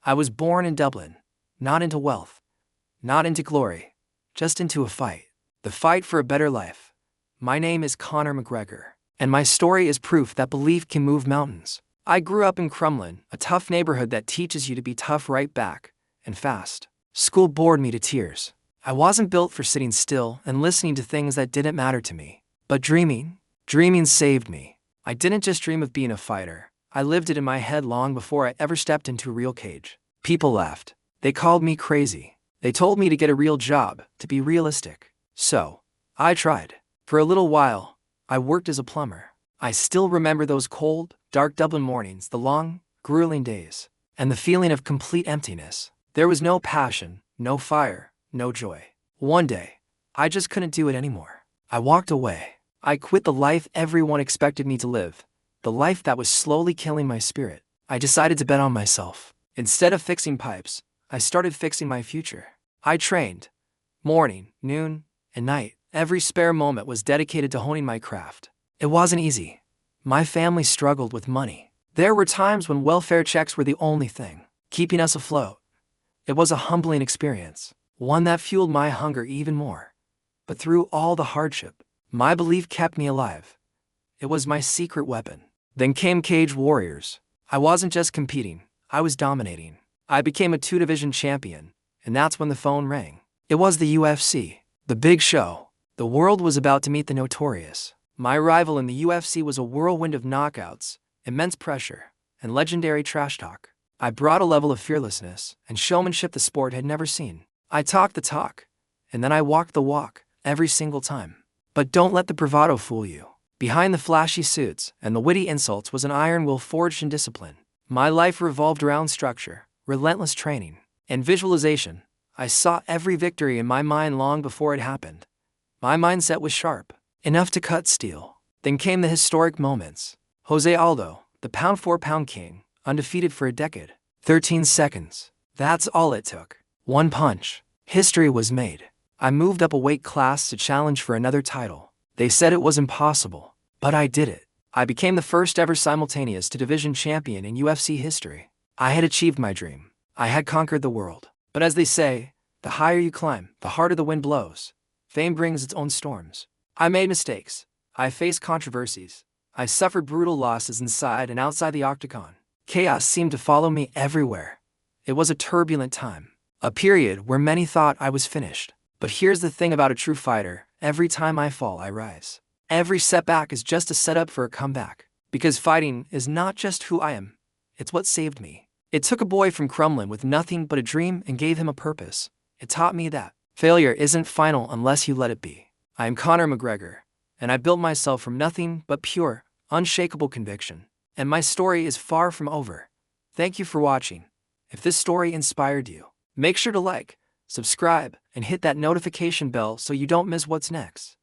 I was born in Dublin, not into wealth, not into glory, just into a fight. The fight for a better life. My name is Conor McGregor, and my story is proof that belief can move mountains. I grew up in Crumlin, a tough neighborhood that teaches you to be tough right back, and fast. School bored me to tears. I wasn't built for sitting still and listening to things that didn't matter to me. But dreaming saved me. I didn't just dream of being a fighter. I lived it in my head long before I ever stepped into a real cage. People laughed. They called me crazy. They told me to get a real job, to be realistic. So, I tried. For a little while, I worked as a plumber. I still remember those cold, dark Dublin mornings, the long, grueling days, and the feeling of complete emptiness. There was no passion, no fire, no joy. One day, I just couldn't do it anymore. I walked away. I quit the life everyone expected me to live, the life that was slowly killing my spirit. I decided to bet on myself. Instead of fixing pipes, I started fixing my future. I trained. Morning, noon, and night. Every spare moment was dedicated to honing my craft. It wasn't easy. My family struggled with money. There were times when welfare checks were the only thing keeping us afloat. It was a humbling experience, one that fueled my hunger even more. But through all the hardship, my belief kept me alive. It was my secret weapon. Then came Cage Warriors. I wasn't just competing, I was dominating. I became a 2-division champion, and that's when the phone rang. It was the UFC, the big show. The world was about to meet the Notorious. My rival in the UFC was a whirlwind of knockouts, immense pressure, and legendary trash talk. I brought a level of fearlessness and showmanship the sport had never seen. I talked the talk, and then I walked the walk, every single time. But don't let the bravado fool you. Behind the flashy suits and the witty insults was an iron will forged in discipline. My life revolved around structure, relentless training, and visualization. I saw every victory in my mind long before it happened. My mindset was sharp, enough to cut steel. Then came the historic moments. Jose Aldo, the pound-for-pound king, undefeated for a decade. 13 seconds. That's all it took. One punch. History was made. I moved up a weight class to challenge for another title. They said it was impossible, but I did it. I became the first ever simultaneous 2-division champion in UFC history. I had achieved my dream. I had conquered the world. But as they say, the higher you climb, the harder the wind blows. Fame brings its own storms. I made mistakes. I faced controversies. I suffered brutal losses inside and outside the octagon. Chaos seemed to follow me everywhere. It was a turbulent time, a period where many thought I was finished. But here's the thing about a true fighter: every time I fall, I rise. Every setback is just a setup for a comeback. Because fighting is not just who I am, it's what saved me. It took a boy from Crumlin with nothing but a dream and gave him a purpose. It taught me that failure isn't final unless you let it be. I am Conor McGregor, and I built myself from nothing but pure, unshakable conviction. And my story is far from over. Thank you for watching. If this story inspired you, make sure to like, subscribe, and hit that notification bell so you don't miss what's next.